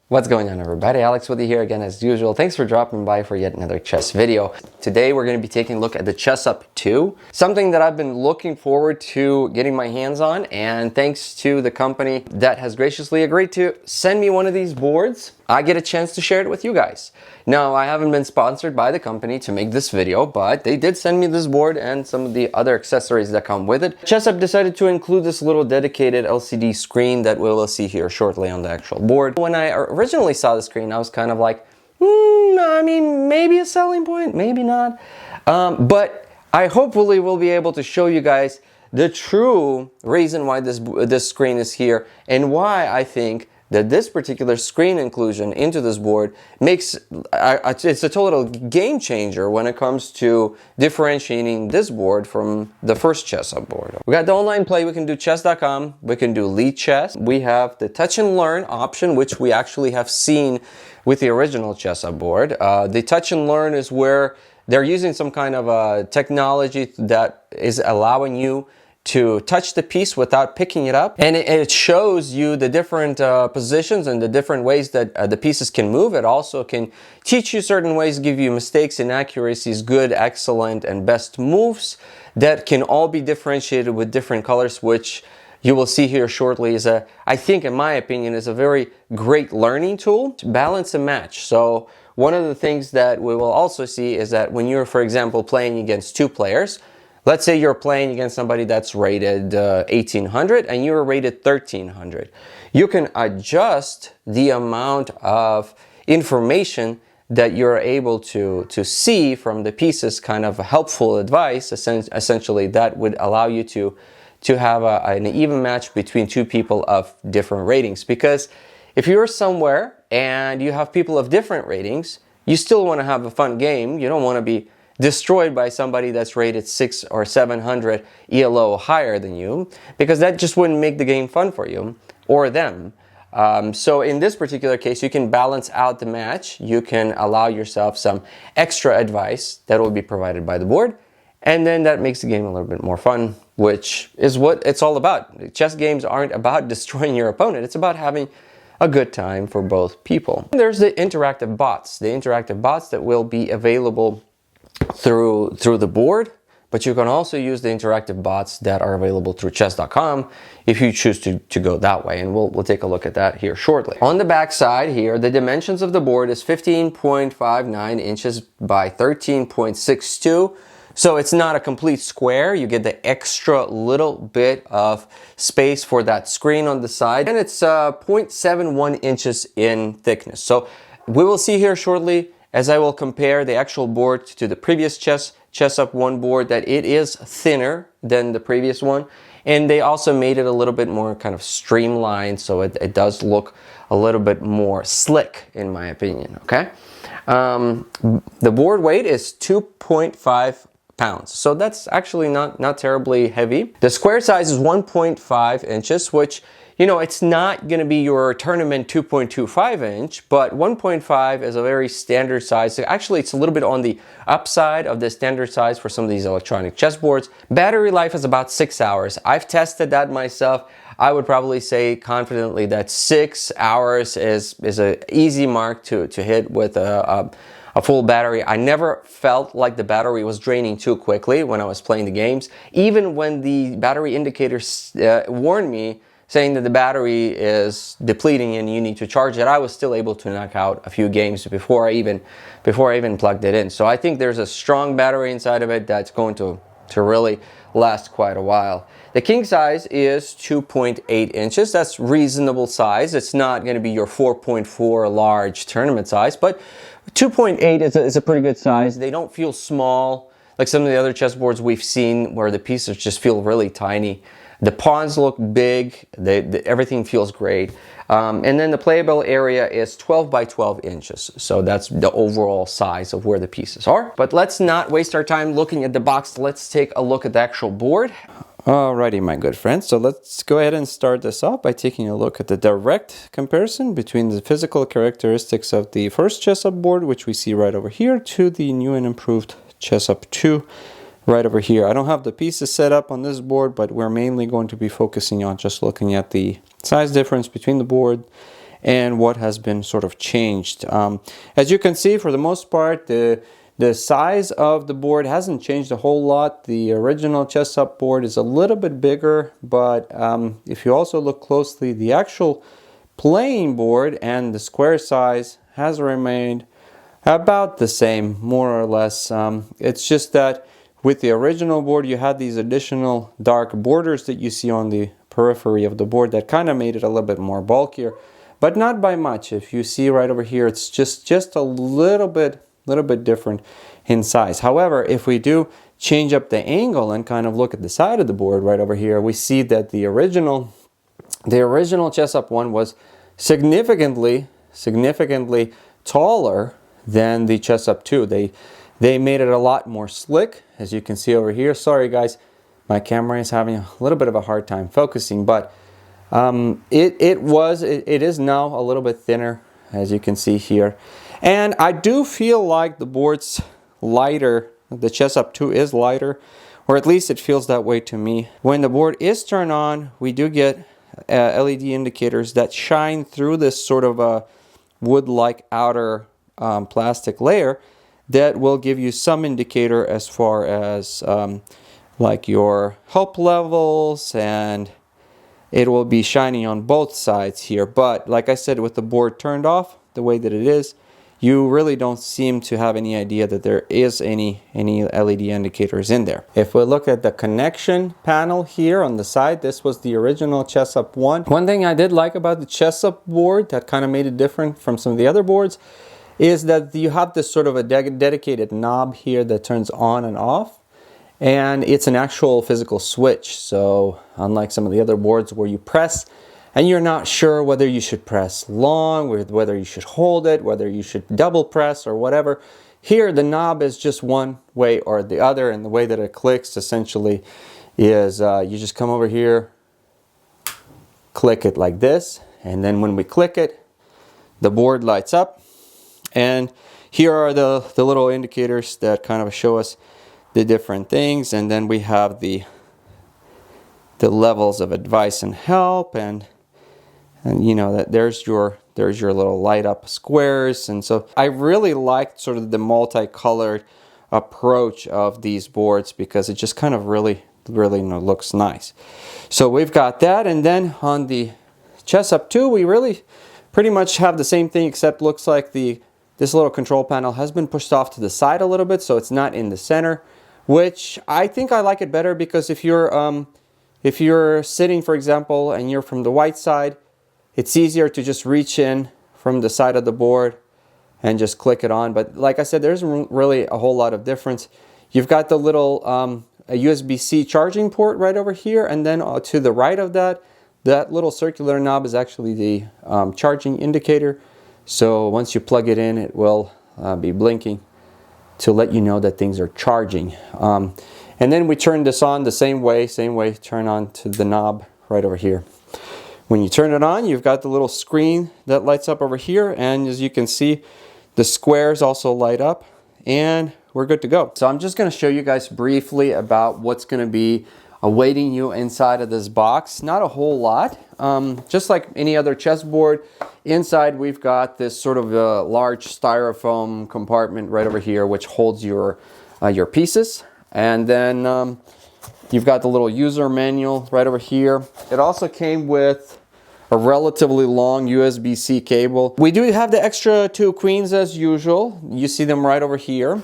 What's going on, everybody? Alex with you here again as usual. Thanks for dropping by for yet another chess video. Today we're going to be taking a look at the ChessUp 2, something that I've been looking forward to getting my hands on, and thanks to the company that has graciously agreed to send me one of these boards, I get a chance to share it with you guys. Now, I haven't been sponsored by the company to make this video, but they did send me this board and some of the other accessories that come with it. ChessUp decided to include this little dedicated LCD screen that we will see here shortly on the actual board. When I originally saw the screen, I was kind of like, I mean, maybe a selling point, maybe not. But I hopefully will be able to show you guys the true reason why this screen is here and why I think that this particular screen inclusion into this board makes it's a total game changer when it comes to differentiating this board from the first ChessUp board. We got the online play, we can do chess.com, we can do Lichess. We have the touch and learn option, which we actually have seen with the original ChessUp board. The touch and learn is where they're using some kind of a technology that is allowing you to touch the piece without picking it up, and it shows you the different positions and the different ways that the pieces can move. It also can teach you certain ways, give you mistakes, inaccuracies, good, excellent, and best moves that can all be differentiated with different colors, which you will see here shortly is I think in my opinion is a very great learning tool to balance a match. So one of the things that we will also see is that when you're, for example, playing against two players, let's say you're playing against somebody that's rated 1800 and you're rated 1300. You can adjust the amount of information that you're able to see from the pieces, kind of helpful advice, essentially, that would allow you to have an even match between two people of different ratings. Because if you're somewhere and you have people of different ratings, you still want to have a fun game. You don't want to be destroyed by somebody that's rated 600 or 700 ELO higher than you, because that just wouldn't make the game fun for you or them. So in this particular case, you can balance out the match. You can allow yourself some extra advice that will be provided by the board, and then that makes the game a little bit more fun, which is what it's all about. Chess games aren't about destroying your opponent. It's about having a good time for both people. There's the interactive bots that will be available through the board, but you can also use the interactive bots that are available through chess.com if you choose to go that way, and we'll take a look at that here shortly. On the back side here, the dimensions of the board is 15.59 inches by 13.62, so it's not a complete square. You get the extra little bit of space for that screen on the side, and it's 0.71 inches in thickness. So we will see here shortly, as I will compare the actual board to the previous ChessUp 1 board, that it is thinner than the previous one. And they also made it a little bit more kind of streamlined, so it does look a little bit more slick, in my opinion, okay? The board weight is 2.5 pounds, so that's actually not terribly heavy. The square size is 1.5 inches, which, you know, it's not going to be your tournament 2.25 inch, but 1.5 is a very standard size. Actually, it's a little bit on the upside of the standard size for some of these electronic chessboards. Battery life is about 6 hours. I've tested that myself. I would probably say confidently that 6 hours is an easy mark to hit with a full battery. I never felt like the battery was draining too quickly when I was playing the games. Even when the battery indicators warned me, saying that the battery is depleting and you need to charge it, I was still able to knock out a few games before I even plugged it in. So I think there's a strong battery inside of it that's going to really last quite a while. The king size is 2.8 inches. That's reasonable size. It's not going to be your 4.4 large tournament size, but 2.8 is a pretty good size. They don't feel small like some of the other chessboards we've seen where the pieces just feel really tiny. The pawns look big, everything feels great. And then the playable area is 12 by 12 inches. So that's the overall size of where the pieces are. But let's not waste our time looking at the box. Let's take a look at the actual board. Alrighty, my good friends. So let's go ahead and start this off by taking a look at the direct comparison between the physical characteristics of the first ChessUp board, which we see right over here, to the new and improved ChessUp 2. Right over here. I don't have the pieces set up on this board, but we're mainly going to be focusing on just looking at the size difference between the board and what has been sort of changed. As you can see, for the most part, the size of the board hasn't changed a whole lot. The original ChessUp board is a little bit bigger, but if you also look closely, the actual playing board and the square size has remained about the same, more or less. It's just that with the original board, you had these additional dark borders that you see on the periphery of the board that kind of made it a little bit more bulkier, but not by much. If you see right over here, it's just a little bit different in size. However, if we do change up the angle and kind of look at the side of the board right over here, we see that the original ChessUp one was significantly taller than the ChessUp 2. They made it a lot more slick, as you can see over here. Sorry guys, my camera is having a little bit of a hard time focusing, but it is now a little bit thinner, as you can see here. And I do feel like the board's lighter. The ChessUp 2 is lighter, or at least it feels that way to me. When the board is turned on, we do get LED indicators that shine through this sort of a wood-like outer plastic layer that will give you some indicator as far as like your help levels, and it will be shining on both sides here. But like I said, with the board turned off the way that it is, you really don't seem to have any idea that there is any LED indicators in there. If we look at the connection panel here on the side, this was the original ChessUp 1. One thing I did like about the ChessUp board that kind of made it different from some of the other boards is that you have this sort of a dedicated knob here that turns on and off, and it's an actual physical switch. So unlike some of the other boards where you press and you're not sure whether you should press long, whether you should hold it, whether you should double press or whatever, here the knob is just one way or the other, and the way that it clicks essentially is you just come over here, click it like this, and then when we click it, the board lights up. And here are the little indicators that kind of show us the different things, and then we have the levels of advice and help, and you know that there's your little light up squares. And so I really liked sort of the multicolored approach of these boards because it just kind of really looks nice. So we've got that, and then on the ChessUp 2 we really pretty much have the same thing, except looks like this little control panel has been pushed off to the side a little bit, so it's not in the center, which I think I like it better, because if you're sitting, for example, and you're from the white side, it's easier to just reach in from the side of the board and just click it on. But like I said, there isn't really a whole lot of difference. You've got the little a USB-C charging port right over here, and then to the right of that little circular knob is actually the charging indicator. So once you plug it in, it will be blinking to let you know that things are charging. And then we turn this on the same way, turn on to the knob right over here. When you turn it on, you've got the little screen that lights up over here, and as you can see, the squares also light up, and we're good to go. So I'm just going to show you guys briefly about what's going to be awaiting you inside of this box. Not a whole lot. Just like any other chessboard, inside we've got this sort of a large styrofoam compartment right over here which holds your pieces, and then you've got the little user manual right over here. It also came with a relatively long USB-C cable. We do have the extra 2 queens as usual. You see them right over here.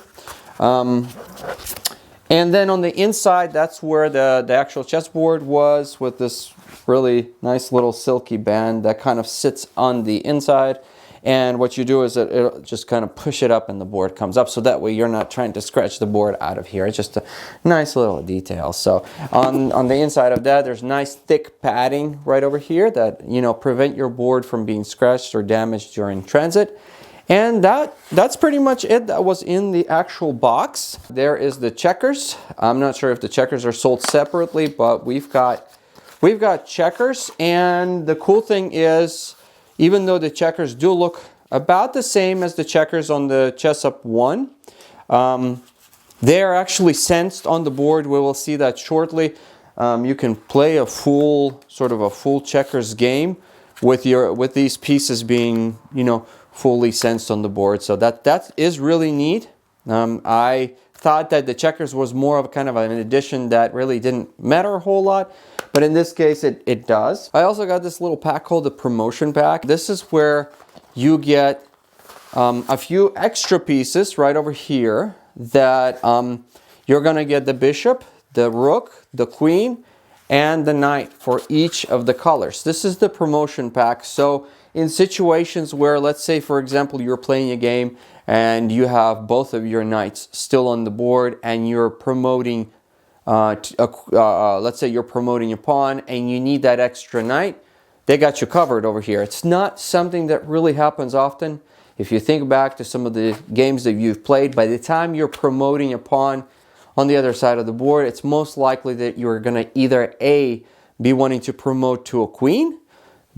And then on the inside, that's where the actual chessboard was, with this really nice little silky band that kind of sits on the inside. And what you do is it'll just kind of push it up and the board comes up, so that way you're not trying to scratch the board out of here. It's just a nice little detail. So on the inside of that, there's nice thick padding right over here that, you know, prevent your board from being scratched or damaged during transit. And that's pretty much it that was in the actual box. There is the checkers. I'm not sure if the checkers are sold separately, but we've got checkers. And the cool thing is, even though the checkers do look about the same as the checkers on the ChessUp 1, they are actually sensed on the board. We will see that shortly. You can play a full checkers game with these pieces being, you know, fully sensed on the board. So that is really neat. I thought that the checkers was more of kind of an addition that really didn't matter a whole lot, but in this case it does. I also got this little pack called the promotion pack. This is where you get a few extra pieces right over here that you're gonna get the bishop, the rook, the queen, and the knight for each of the colors. This is the promotion pack. So in situations where, let's say for example, you're playing a game and you have both of your knights still on the board and you're promoting, let's say you're promoting a pawn and you need that extra knight, they got you covered over here. It's not something that really happens often. If you think back to some of the games that you've played, by the time you're promoting a pawn on the other side of the board, it's most likely that you're going to either A, be wanting to promote to a queen,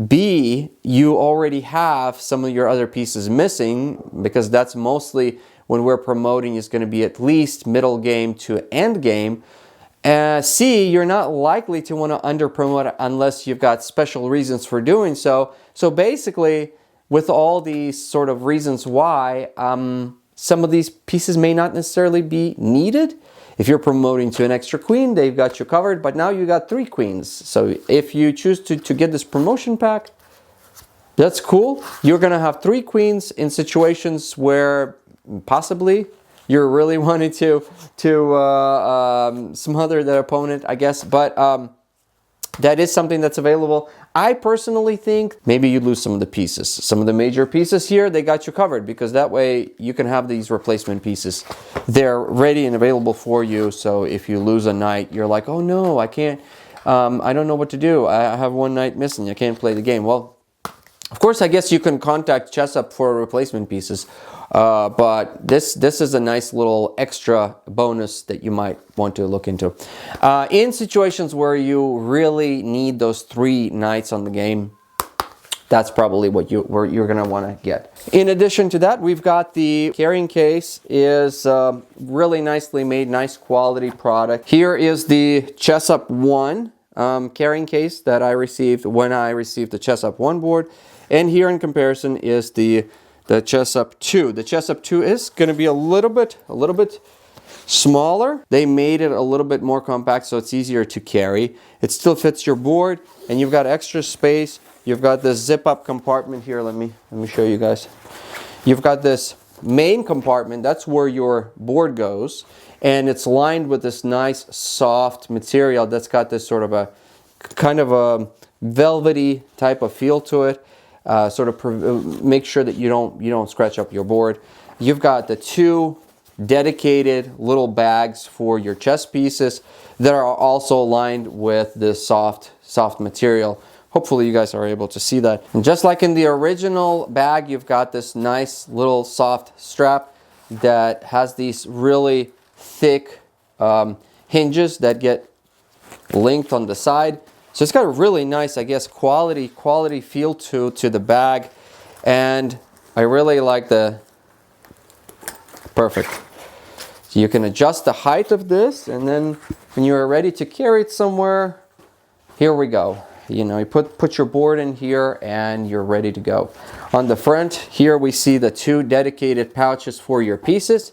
B, you already have some of your other pieces missing, because that's mostly when we're promoting is going to be at least middle game to end game. C, you're not likely to want to under promote unless you've got special reasons for doing so. So basically, with all these sort of reasons why, some of these pieces may not necessarily be needed. If you're promoting to an extra queen, they've got you covered, but now you got 3 queens. So if you choose to get this promotion pack, that's cool. You're gonna have 3 queens in situations where possibly you're really wanting to smother the opponent, I guess, but that is something that's available. I personally think maybe you lose some of the pieces. Some of the major pieces here, they got you covered, because that way you can have these replacement pieces. They're ready and available for you. So if you lose a knight, you're like, oh no, I can't, I don't know what to do. I have 1 knight missing. I can't play the game. Well, of course, I guess you can contact ChessUp for replacement pieces. But this is a nice little extra bonus that you might want to look into. In situations where you really need those 3 knights on the game, that's probably what you're gonna want to get. In addition to that, we've got the carrying case. Is really nicely made, nice quality product. Here is the ChessUp 1 carrying case that I received when I received the ChessUp 1 board, and here in comparison is the ChessUp 2. The ChessUp 2 is going to be a little bit smaller. They made it a little bit more compact so it's easier to carry. It still fits your board, and you've got extra space. You've got this zip-up compartment here. Let me show you guys. You've got this main compartment. That's where your board goes, and it's lined with this nice soft material that's got this sort of a kind of a velvety type of feel to it. Sort of make sure that you don't scratch up your board. You've got the 2 dedicated little bags for your chess pieces that are also lined with this soft material. Hopefully you guys are able to see that. And just like in the original bag, you've got this nice little soft strap that has these really thick hinges that get linked on the side. So it's got a really nice, I guess, quality feel to the bag, and I really like the perfect. So you can adjust the height of this, and then when you're ready to carry it somewhere, here we go. You know, you put your board in here and you're ready to go. On the front here we see the 2 dedicated pouches for your pieces,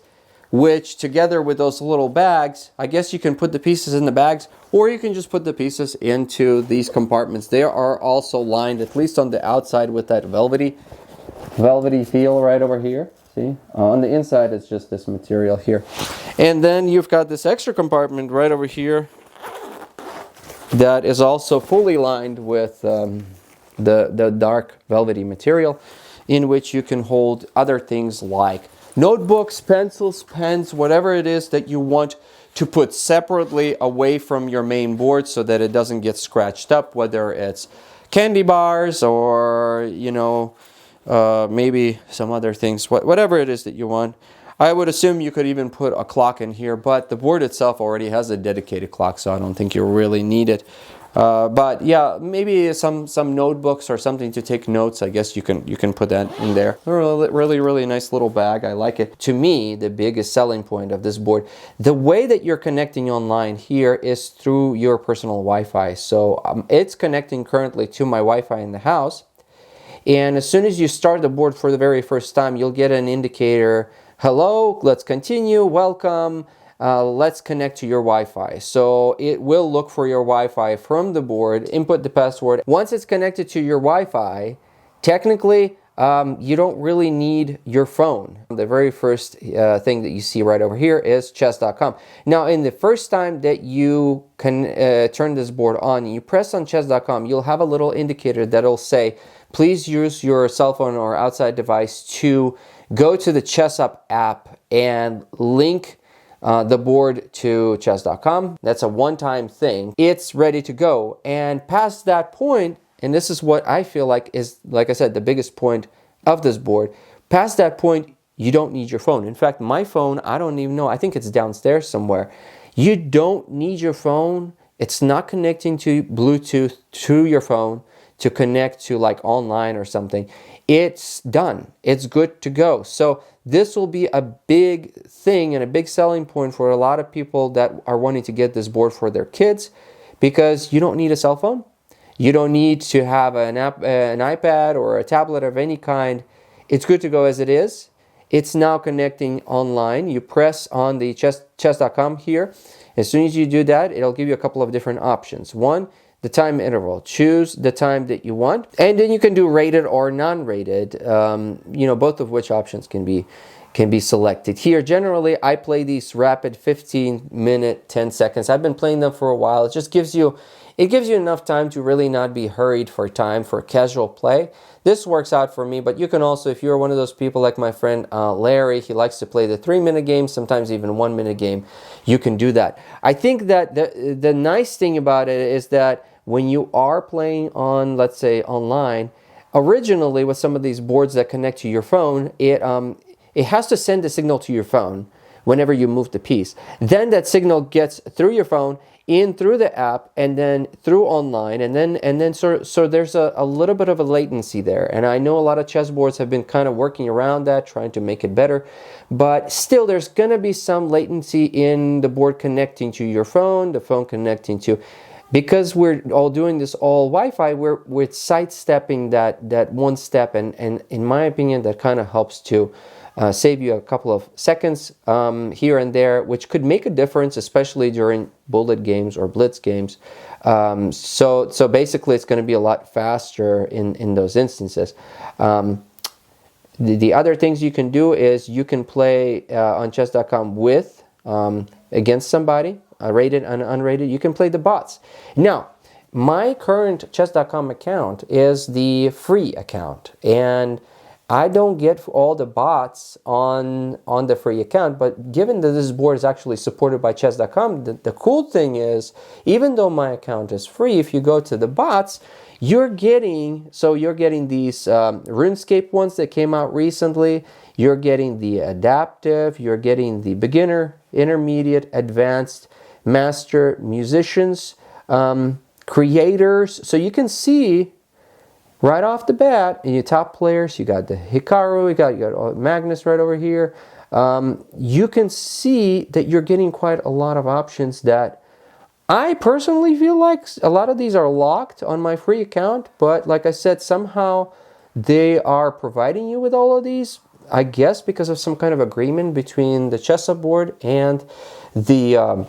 which together with those little bags, I guess you can put the pieces in the bags, or you can just put the pieces into these compartments. They are also lined, at least on the outside, with that velvety feel right over here. See? On the inside, it's just this material here. And then you've got this extra compartment right over here that is also fully lined with the dark velvety material, in which you can hold other things like notebooks, pencils, pens, whatever it is that you want to put separately away from your main board so that it doesn't get scratched up, whether it's candy bars or, you know, maybe some other things, whatever it is that you want. I would assume you could even put a clock in here, but the board itself already has a dedicated clock, so I don't think you really need it. But yeah, maybe some notebooks or something to take notes. I guess you can put that in there. Really nice little bag. I like it. To me, the biggest selling point of this board, the way that you're connecting online here is through your personal Wi-Fi. So it's connecting currently to my Wi-Fi in the house. And as soon as you start the board for the very first time, you'll get an indicator, hello, let's continue, welcome, let's connect to your Wi-Fi. So it will look for your Wi-Fi from the board, input the password. Once it's connected to your Wi-Fi, technically, you don't really need your phone. The very first thing that you see right over here is chess.com. Now, in the first time that you can turn this board on, you press on chess.com, you'll have a little indicator that'll say, please use your cell phone or outside device to go to the ChessUp app and link the board to chess.com. That's a one-time thing. It's ready to go. And past that point, and this is what I feel like is, like I said, the biggest point of this board. Past that point, you don't need your phone. In fact, my phone, I don't even know. I think it's downstairs somewhere. You don't need your phone. It's not connecting to Bluetooth to your phone to connect to like online or something. It's done. It's good to go. So this will be a big thing and a big selling point for a lot of people that are wanting to get this board for their kids, because you don't need a cell phone. You don't need to have an iPad or a tablet of any kind. It's good to go as it is. It's now connecting online. You press on the chess.com here. As soon as you do that, it'll give you a couple of different options. One, the time interval. Choose the time that you want. And then you can do rated or non-rated, both of which options can be selected here. Generally, I play these rapid 15-minute, 10 seconds. I've been playing them for a while. It just gives you enough time to really not be hurried for time for casual play. This works out for me, but you can also, if you're one of those people like my friend Larry, he likes to play the 3-minute game, sometimes even 1-minute game, you can do that. I think that the nice thing about it is that when you are playing on, let's say, online, originally with some of these boards that connect to your phone, it has to send a signal to your phone whenever you move the piece. Then that signal gets through your phone, in through the app, and then through online, and then so there's a little bit of a latency there. And I know a lot of chess boards have been kind of working around that, trying to make it better, but still there's gonna be some latency in the board connecting to your phone, the phone connecting to, because we're all doing this all Wi-Fi, we're sidestepping that one step, and in my opinion, that kind of helps to save you a couple of seconds here and there, which could make a difference, especially during bullet games or blitz games. So basically, it's going to be a lot faster in those instances. The other things you can do is you can play on chess.com with, against somebody, rated and unrated. You can play the bots. Now, my current chess.com account is the free account, and I don't get all the bots on the free account, but given that this board is actually supported by chess.com, the cool thing is, even though my account is free, if you go to the bots, you're getting these RuneScape ones that came out recently, you're getting the adaptive, you're getting the beginner, intermediate, advanced, master, musicians, creators. So you can see right off the bat, in your top players, you got the Hikaru, you got Magnus right over here. You can see that you're getting quite a lot of options that I personally feel like a lot of these are locked on my free account, but like I said, somehow they are providing you with all of these, I guess because of some kind of agreement between the ChessUp board and the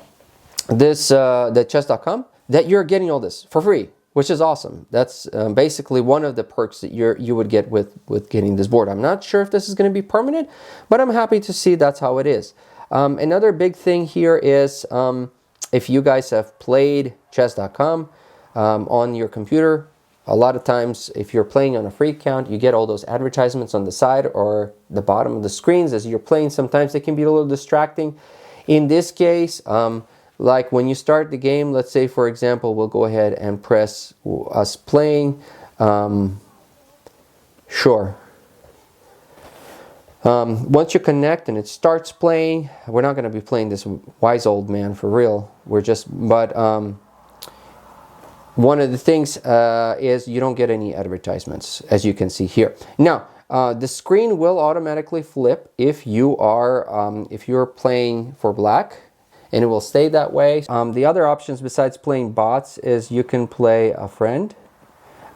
chess.com, that you're getting all this for free, which is awesome. That's basically one of the perks that you would get with getting this board. I'm not sure if this is going to be permanent, but I'm happy to see that's how it is. Another big thing here is if you guys have played chess.com on your computer, a lot of times if you're playing on a free account, you get all those advertisements on the side or the bottom of the screens as you're playing. Sometimes they can be a little distracting. In this case, like when you start the game, let's say for example, we'll go ahead and press us playing. Sure. Once you connect and it starts playing, we're not going to be playing this wise old man for real. One of the things is you don't get any advertisements, as you can see here. Now, the screen will automatically flip if you're playing for black, and it will stay that way. The other options besides playing bots is you can play a friend.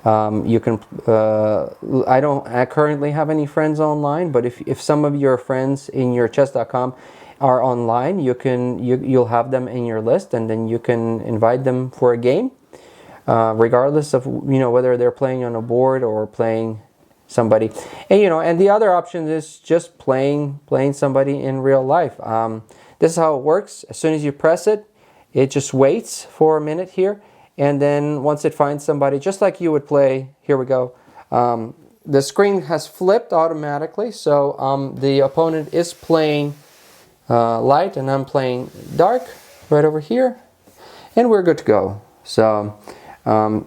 You can, I currently have any friends online, but if some of your friends in your chess.com are online, you'll have them in your list, and then you can invite them for a game, regardless of whether they're playing on a board or playing somebody. And the other option is just playing somebody in real life. This is how it works. As soon as you press it, it just waits for a minute here, and then once it finds somebody, just like you would play, here we go. The screen has flipped automatically, so the opponent is playing light and I'm playing dark right over here, and we're good to go. So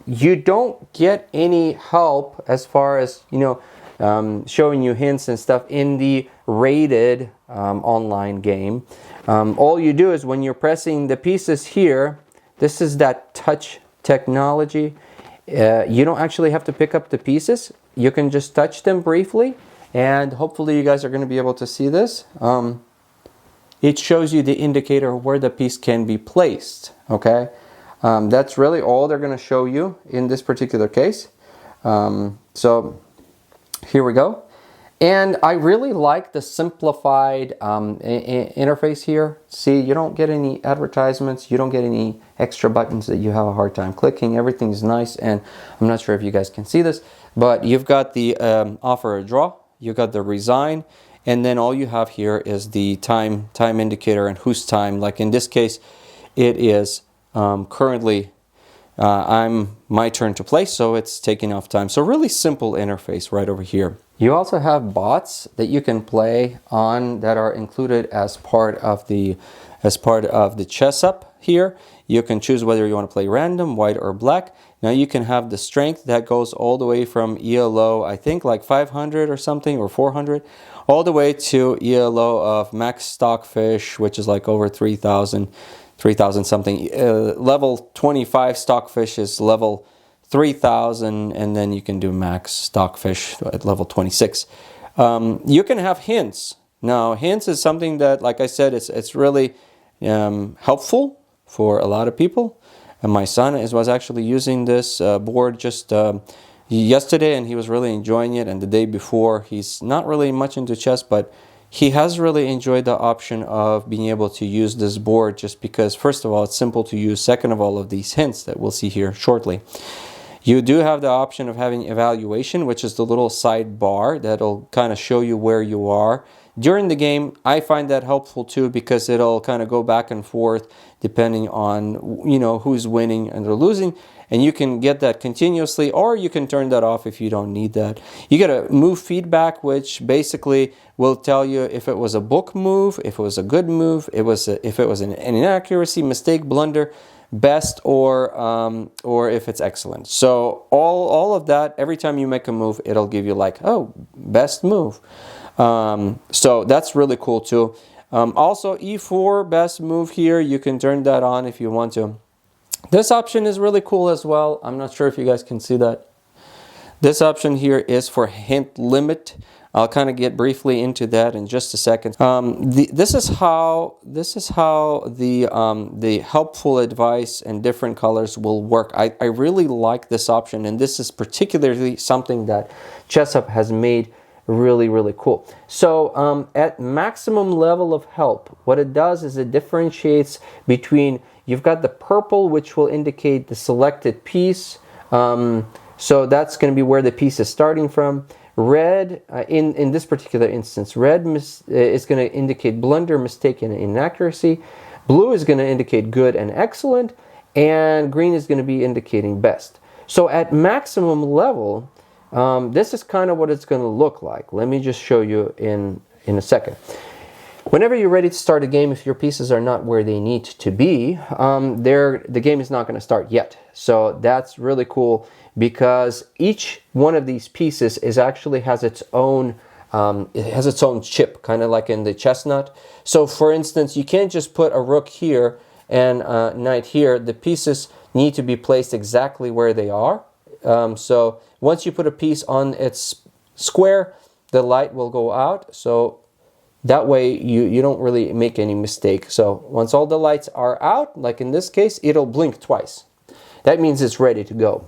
you don't get any help as far as showing you hints and stuff in the rated online game. All you do is when you're pressing the pieces here, this is that touch technology. You don't actually have to pick up the pieces. You can just touch them briefly, and hopefully you guys are going to be able to see this. It shows you the indicator where the piece can be placed. Okay, that's really all they're going to show you in this particular case. So here we go. And I really like the simplified interface here. See, you don't get any advertisements, you don't get any extra buttons that you have a hard time clicking. Everything's nice, and I'm not sure if you guys can see this, but you've got the offer a draw, you've got the resign, and then all you have here is the time indicator and whose time. Like in this case, it is currently my turn to play, so it's taking off time. So really simple interface right over here. You also have bots that you can play on that are included as part of the ChessUp here. You can choose whether you want to play random, white or black. Now you can have the strength that goes all the way from ELO, I think like 500 or something, or 400, all the way to ELO of max stockfish, which is like over 3,000 something. Level 25 stockfish is level 3,000, and then you can do max stockfish at level 26. You can have hints. Now, hints is something that, like I said, it's really helpful for a lot of people. And my son was actually using this board just yesterday, and he was really enjoying it. And the day before, he's not really much into chess, but he has really enjoyed the option of being able to use this board, just because, first of all, it's simple to use. Second of all, of these hints that we'll see here shortly. You do have the option of having evaluation, which is the little sidebar that'll kind of show you where you are during the game. I find that helpful too, because it'll kind of go back and forth depending on who's winning and they're losing, and you can get that continuously, or you can turn that off if you don't need that. You get a move feedback, which basically will tell you if it was a book move, if it was a good move, if it was an inaccuracy, mistake, blunder, best, or if it's excellent. So all of that, every time you make a move, it'll give you like, oh, best move. So that's really cool too. Also, E4 best move here, you can turn that on if you want to. This option is really cool as well. I'm not sure if you guys can see that. This option here is for hint limit. I'll kind of get briefly into that in just a second. This is how the helpful advice and different colors will work. I really like this option, and this is particularly something that ChessUp has made really, really cool. So at maximum level of help, what it does is it differentiates between, you've got the purple, which will indicate the selected piece. So that's going to be where the piece is starting from. Red, in this particular instance, red is going to indicate blunder, mistake, and inaccuracy. Blue is going to indicate good and excellent. And green is going to be indicating best. So at maximum level, this is kind of what it's going to look like. Let me just show you in a second. Whenever you're ready to start a game, if your pieces are not where they need to be, the game is not going to start yet. So that's really cool, because each one of these pieces has its own chip, kind of like in the chestnut. So for instance, you can't just put a rook here and a knight here. The pieces need to be placed exactly where they are. So once you put a piece on its square, the light will go out. So that way you don't really make any mistake. So once all the lights are out, like in this case, it'll blink twice. That means it's ready to go.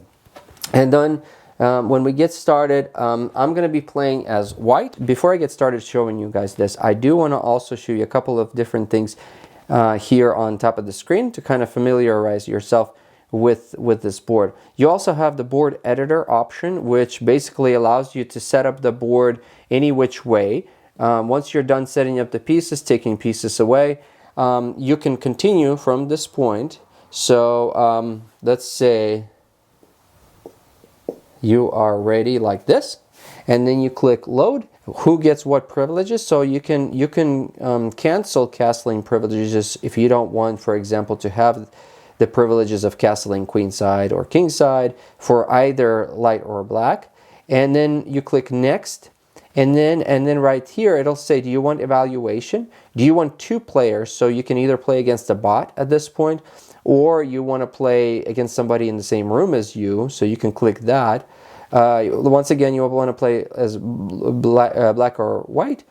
And then when we get started, I'm going to be playing as white. Before I get started showing you guys this, I do want to also show you a couple of different things here on top of the screen to kind of familiarize yourself with this board. You also have the board editor option, which basically allows you to set up the board any which way. Once you're done setting up the pieces, taking pieces away, you can continue from this point. So let's say you are ready like this, and then you click load. Who gets what privileges? So you can cancel castling privileges if you don't want, for example, to have the privileges of castling queenside or kingside for either light or black. And then you click next, and then right here it'll say, do you want evaluation? Do you want 2 players? So you can either play against a bot at this point, or you want to play against somebody in the same room as you, so you can click that. Once again, you want to play as black or white.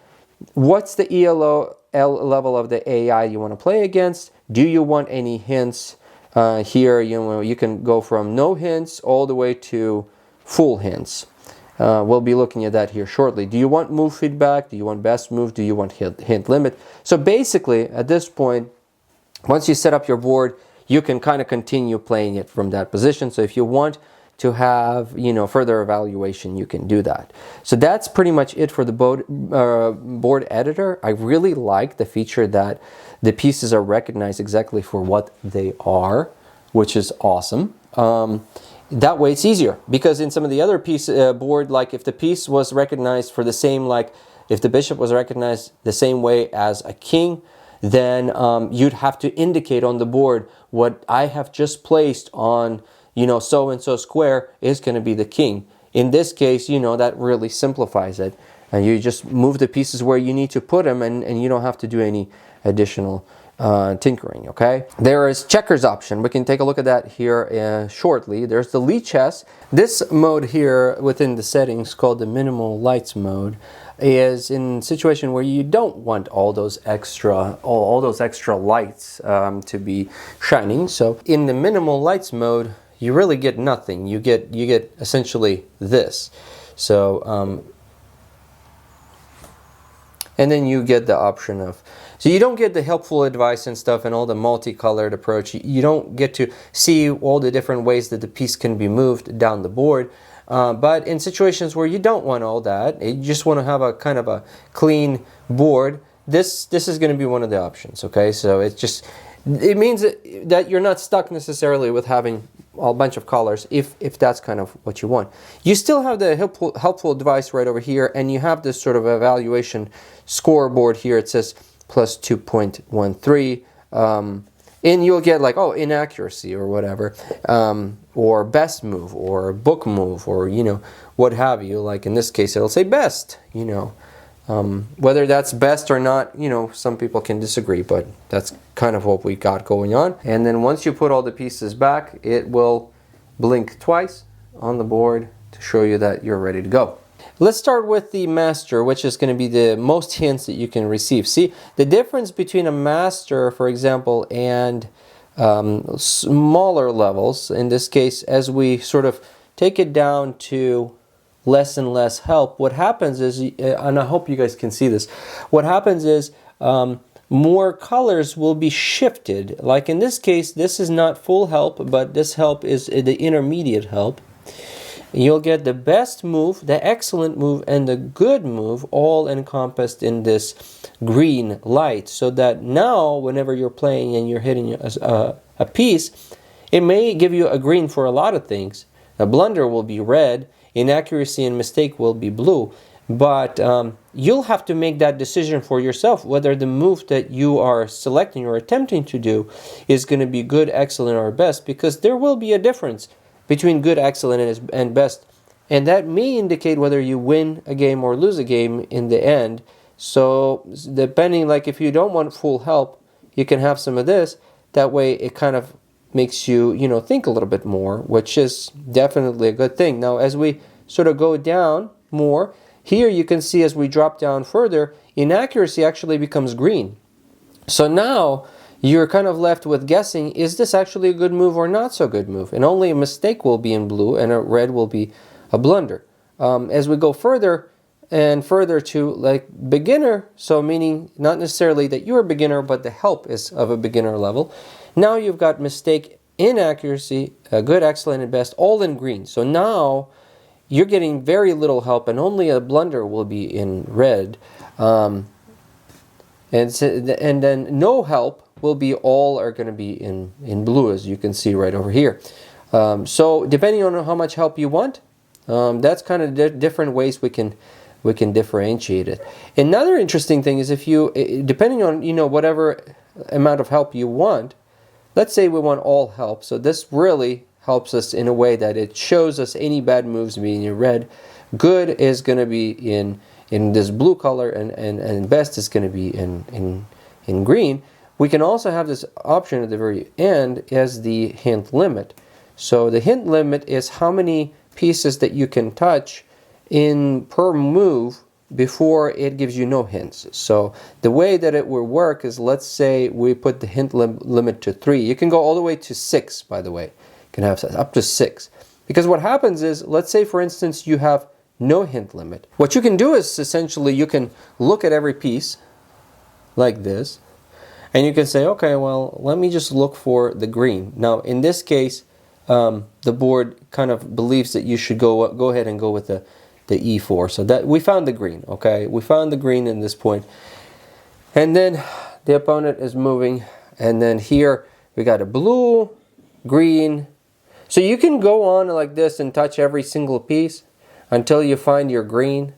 What's the ELO level of the AI you want to play against? Do you want any hints? Here, you can go from no hints all the way to full hints. We'll be looking at that here shortly. Do you want move feedback? Do you want best move? Do you want hint limit? So basically, at this point, once you set up your board, you can kind of continue playing it from that position. So if you want to have further evaluation, you can do that. So that's pretty much it for the board editor. I really like the feature that the pieces are recognized exactly for what they are, which is awesome. That way it's easier, because in some of the other board, like if the piece was recognized for the same, like if the bishop was recognized the same way as a king, then you'd have to indicate on the board what I have just placed on, so-and-so square is going to be the king. In this case, that really simplifies it. And you just move the pieces where you need to put them, and you don't have to do any additional tinkering, okay? There is checkers option. We can take a look at that here shortly. There's the Lichess. This mode here within the settings, called the minimal lights mode, is in a situation where you don't want all those extra lights to be shining. So in the minimal lights mode, you really get nothing. You get essentially this. So and then you get the option of, so you don't get the helpful advice and stuff and all the multicolored approach. You don't get to see all the different ways that the piece can be moved down the board. But in situations where you don't want all that, you just want to have a kind of a clean board, this is going to be one of the options, okay? So it means that you're not stuck necessarily with having a bunch of colors if that's kind of what you want. You still have the helpful advice right over here, and you have this sort of evaluation scoreboard here. It says plus 2.13. And you'll get like, inaccuracy or whatever, or best move, or book move, or, what have you. Like in this case, it'll say best, Whether that's best or not, some people can disagree, but that's kind of what we got going on. And then once you put all the pieces back, it will blink twice on the board to show you that you're ready to go. Let's start with the master, which is going to be the most hints that you can receive. See, the difference between a master, for example, and smaller levels, in this case, as we sort of take it down to less and less help, what happens is, and I hope you guys can see this, what happens is more colors will be shifted. Like in this case, this is not full help, but this help is the intermediate help. You'll get the best move, the excellent move, and the good move all encompassed in this green light, so that now whenever you're playing and you're hitting a piece, it may give you a green for a lot of things. A blunder will be red, inaccuracy and mistake will be blue, but you'll have to make that decision for yourself whether the move that you are selecting or attempting to do is going to be good, excellent, or best, because there will be a difference between good, excellent, and best, and that may indicate whether you win a game or lose a game in the end. So depending, like if you don't want full help, you can have some of this. That way it kind of makes you, think a little bit more, which is definitely a good thing. Now, as we sort of go down more, here you can see as we drop down further, inaccuracy actually becomes green. So now, you're kind of left with guessing, is this actually a good move or not so good move? And only a mistake will be in blue and a red will be a blunder. As we go further and further to like beginner, so meaning not necessarily that you're a beginner, but the help is of a beginner level. Now you've got mistake, inaccuracy, good, excellent, and best, all in green. So now you're getting very little help and only a blunder will be in red. And then no help will be all are going to be in blue, as you can see right over here. So depending on how much help you want, that's kind of different ways we can differentiate it. Another interesting thing is if you, depending on whatever amount of help you want, let's say we want all help. So this really helps us in a way that it shows us any bad moves being in red. Good is going to be in this blue color, and best is going to be in green. We can also have this option at the very end as the hint limit. So the hint limit is how many pieces that you can touch in per move before it gives you no hints. So the way that it will work is, let's say we put the hint limit to 3. You can go all the way to 6, by the way. You can have up to 6. Because what happens is, let's say for instance you have no hint limit. What you can do is essentially you can look at every piece like this, and you can say, okay, well, let me just look for the green. Now in this case, the board kind of believes that you should go ahead and go with the e4. So that we found the green, okay? We found the green in this point. And then the opponent is moving, and then here we got a blue, green. So you can go on like this and touch every single piece until you find your green,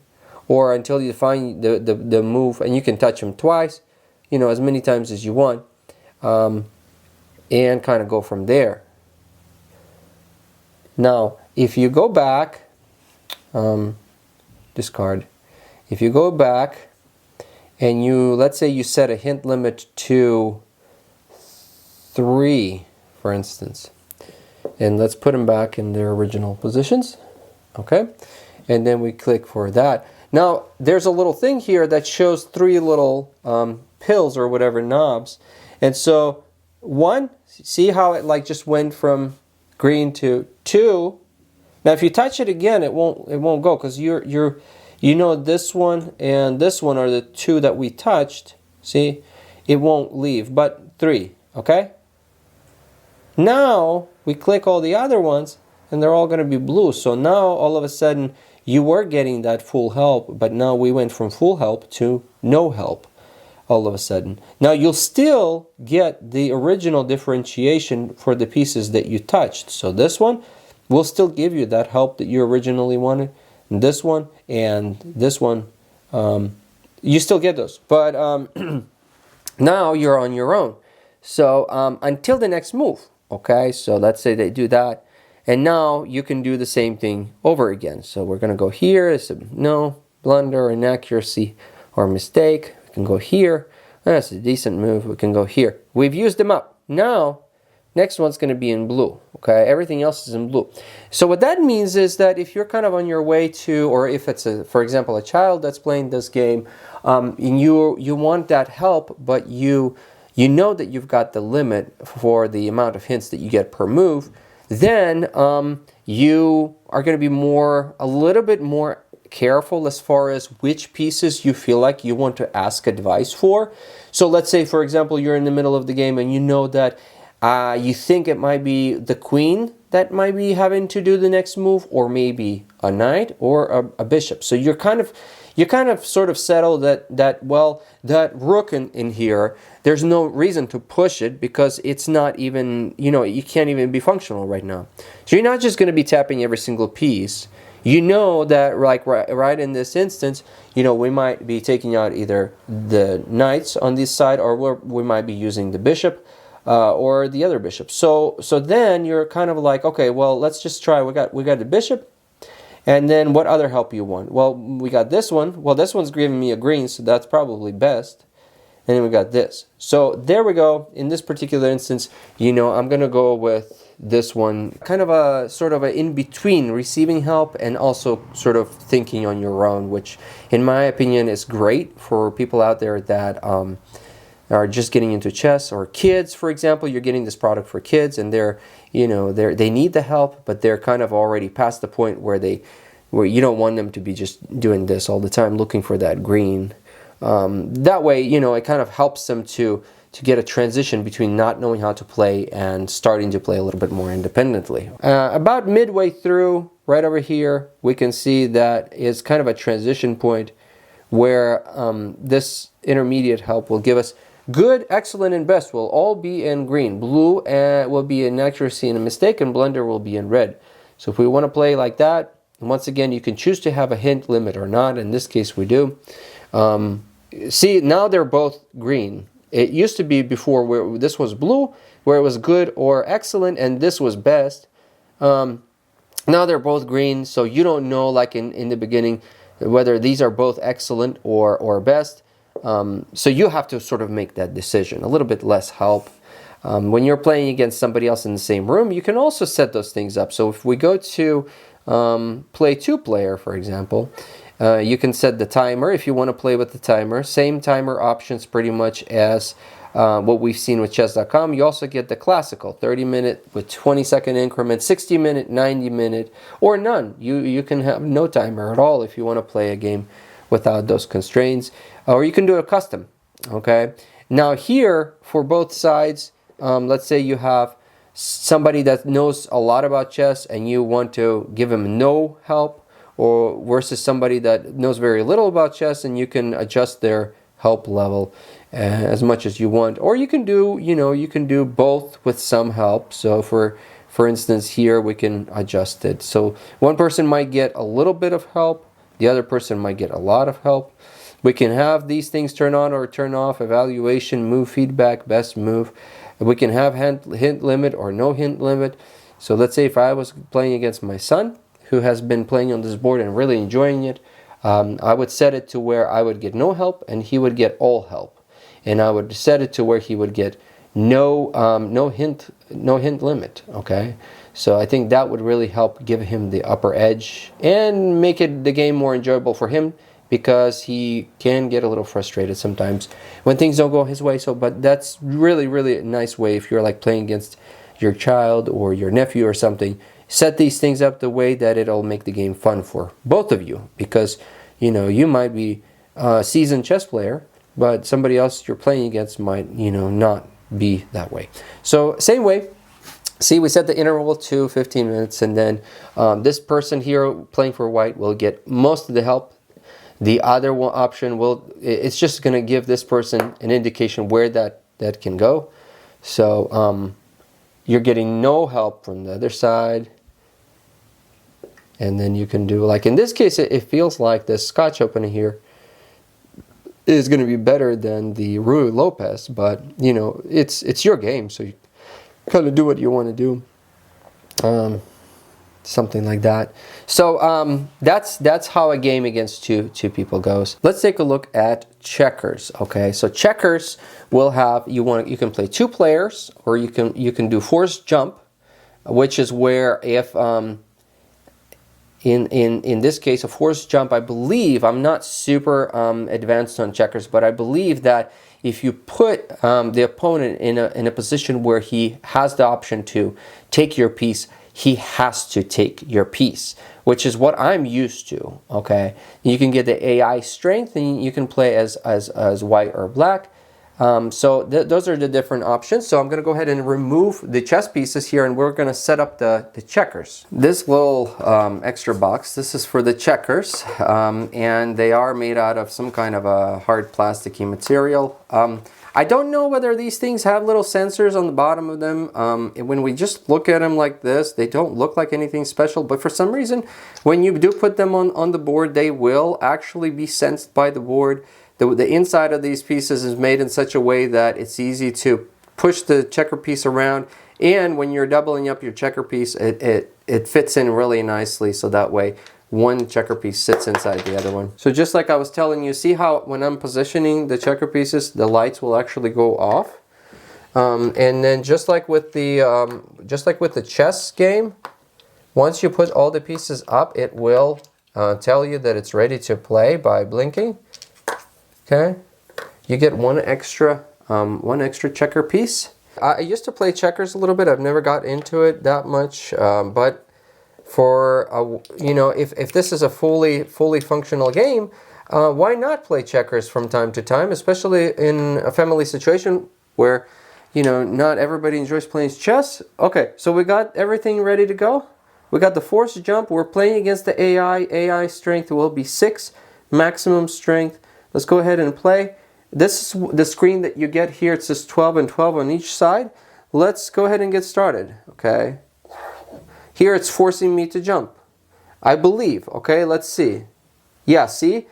or until you find the move, and you can touch them twice, as many times as you want, and kind of go from there. Now, if you go back, discard. If you go back and let's say you set a hint limit to 3, for instance, and let's put them back in their original positions, okay? And then we click for that. Now, there's a little thing here that shows 3 little pills or whatever, knobs. And so, 1, see how it like just went from green to 2. Now if you touch it again, it won't go, because this one and this one are the 2 that we touched. See, it won't leave, but 3, okay? Now we click all the other ones and they're all going to be blue. So now all of a sudden you were getting that full help, but now we went from full help to no help all of a sudden. Now you'll still get the original differentiation for the pieces that you touched. So this one will still give you that help that you originally wanted. And this one, you still get those. But now you're on your own. So until the next move, okay? So let's say they do that. And now you can do the same thing over again. So we're going to go here. It's a no, blunder, inaccuracy, or mistake. We can go here. That's a decent move. We can go here. We've used them up. Now, next one's going to be in blue. Okay, everything else is in blue. So what that means is that if you're kind of on your way to, or if it's for example, a child that's playing this game, and you want that help, but you know that you've got the limit for the amount of hints that you get per move, then you are going to be a little bit more careful as far as which pieces you feel like you want to ask advice for. So let's say, for example, you're in the middle of the game and you know that you think it might be the queen that might be having to do the next move, or maybe a knight or a bishop. So you're kind of sort of settled that rook in here, there's no reason to push it because it's not even, you can't even be functional right now. So you're not just going to be tapping every single piece. You know that like right in this instance, we might be taking out either the knights on this side, or we might be using the bishop. Or the other bishop. So then you're kind of like, okay, well, let's just try. We got the bishop, and then what other help you want? Well, we got this one. Well, this one's giving me a green, so that's probably best. And then we got this. So there we go. In this particular instance, I'm gonna go with this one. Kind of a sort of a in between, receiving help and also sort of thinking on your own, which in my opinion is great for people out there that are just getting into chess, or kids, for example. You're getting this product for kids, and they need the help, but they're kind of already past the point where you don't want them to be just doing this all the time, looking for that green. That way, it kind of helps them to get a transition between not knowing how to play and starting to play a little bit more independently. About midway through, right over here, we can see that it's kind of a transition point where this intermediate help will give us good, excellent, and best will all be in green. Blue will be in accuracy and a mistake, and blunder will be in red. So if we want to play like that, once again, you can choose to have a hint limit or not. In this case, we do. See, now they're both green. It used to be before where this was blue, where it was good or excellent, and this was best. Now they're both green, so you don't know, like in the beginning, whether these are both excellent or best. So you have to sort of make that decision. A little bit less help. When you're playing against somebody else in the same room, you can also set those things up. So if we go to play two-player, for example, you can set the timer if you want to play with the timer. Same timer options pretty much as what we've seen with chess.com. You also get the classical 30-minute with 20-second increment, 60-minute, 90-minute, or none. You can have no timer at all if you want to play a game without those constraints. Or you can do a custom. Okay. Now here, for both sides, let's say you have somebody that knows a lot about chess and you want to give him no help, or versus somebody that knows very little about chess, and you can adjust their help level as much as you want. Or you can do both with some help. So for instance, here we can adjust it. So one person might get a little bit of help, the other person might get a lot of help. We can have these things turn on or turn off: evaluation, move feedback, best move. We can have hint limit or no hint limit. So let's say if I was playing against my son, who has been playing on this board and really enjoying it, I would set it to where I would get no help and he would get all help, and I would set it to where he would get no hint limit. Okay, so I think that would really help give him the upper edge and make the game more enjoyable for him, because he can get a little frustrated sometimes when things don't go his way. But that's really a nice way if you're like playing against your child or your nephew or something. Set these things up the way that it'll make the game fun for both of you, because you might be a seasoned chess player, but somebody else you're playing against might not be that way. So same way, see, we set the interval to 15 minutes, and then this person here playing for white will get most of the help. The other option it's just going to give this person an indication where that can go. So you're getting no help from the other side. And then you can do, like in this case, it feels like the Scotch opening here is going to be better than the Rui Lopez, but it's your game, so you kind of do what you want to do. Something like that. So that's how a game against two people goes. Let's take a look at checkers. Okay, so checkers will have you can play two players, or you can do forced jump, which is where if in this case a forced jump, I believe, I'm not super advanced on checkers, but I believe that if you put the opponent in a position where he has the option to take your piece, he has to take your piece, which is what I'm used to. Okay, you can get the AI strength, and you can play as white or black. So those are the different options. So I'm going to go ahead and remove the chess pieces here, and we're going to set up the checkers. This little extra box, this is for the checkers, and they are made out of some kind of a hard plasticky material. I don't know whether these things have little sensors on the bottom of them. When we just look at them like this, they don't look like anything special, but for some reason, when you do put them on the board, they will actually be sensed by the board. The inside of these pieces is made in such a way that it's easy to push the checker piece around, and when you're doubling up your checker piece, it fits in really nicely, so that way one checker piece sits inside the other one. So just like I was telling you, see how when I'm positioning the checker pieces, the lights will actually go off, and then just like with the chess game, once you put all the pieces up, it will tell you that it's ready to play by blinking. Okay, you get one extra one extra checker piece. I used to play checkers a little bit. I've never got into it that much, but for you know, if this is a fully functional game, why not play checkers from time to time, especially in a family situation where, you know, not everybody enjoys playing chess. Okay, so we got everything ready to go. We got the forced jump. We're playing against the AI. AI strength will be 6, maximum strength. Let's go ahead and play. This is the screen that you get here. It says 12 and 12 on each side. Let's go ahead and get started, okay? Here it's forcing me to jump, I believe. Okay, let's see. Yeah, see?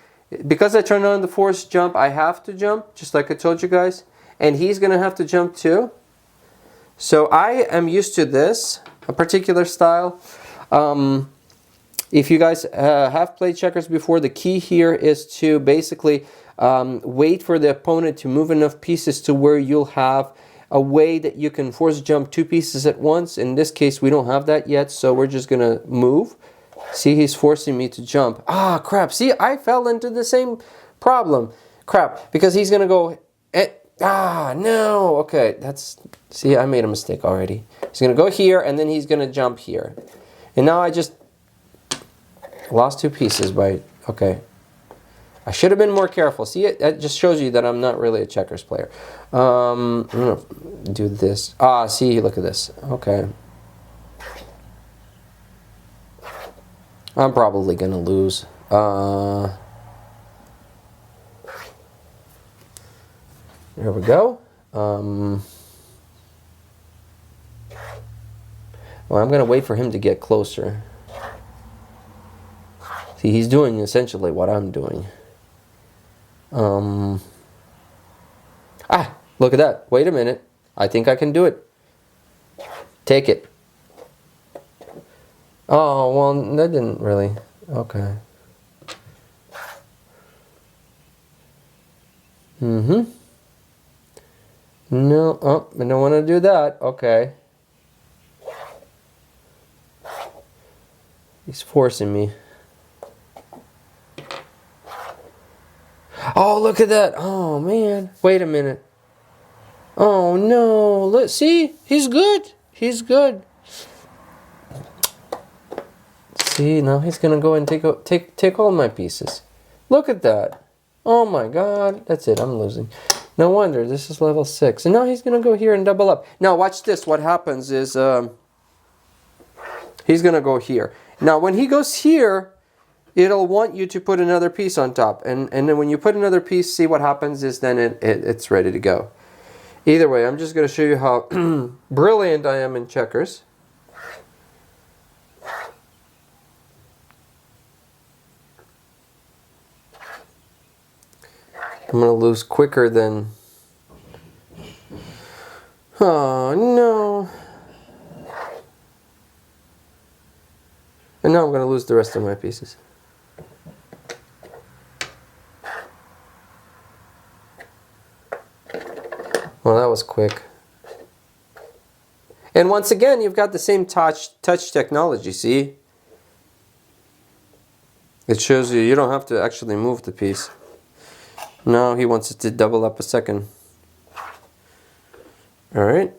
Because I turned on the forced jump, I have to jump, just like I told you guys. And he's going to have to jump too. So I am used to this, a particular style. If you guys have played checkers before, the key here is to basically wait for the opponent to move enough pieces to where you'll have a way that you can force jump 2 pieces at once. In this case, we don't have that yet, so we're just gonna move. See, he's forcing me to jump. Ah, crap. See, I fell into the same problem. Crap, because he's gonna go... no. Okay, that's... See, I made a mistake already. He's gonna go here, and then he's gonna jump here. And now I just lost 2 pieces by... Okay. I should have been more careful. See, it just shows you that I'm not really a checkers player. I'm going to do this. Ah, see, look at this. Okay. I'm probably going to lose. There we go. Well, I'm going to wait for him to get closer. See, he's doing essentially what I'm doing. Look at that. Wait a minute. I think I can do it. Take it. Oh, well, that didn't really. Okay. No, oh, I don't want to do that. Okay. He's forcing me. Oh, look at that. Oh, man. Wait a minute. Oh, no. Look, see? He's good. He's good. See, now he's going to go and take all my pieces. Look at that. Oh, my God. That's it. I'm losing. No wonder. This is level 6. And now he's going to go here and double up. Now, watch this. What happens is he's going to go here. Now, when he goes here, it'll want you to put another piece on top. And then when you put another piece, see what happens is then it's ready to go. Either way, I'm just going to show you how brilliant I am in checkers. I'm going to lose quicker than... Oh, no. And now I'm going to lose the rest of my pieces. Well, that was quick. And once again, you've got the same touch technology, see? It shows you don't have to actually move the piece. No, he wants it to double up a second. All right.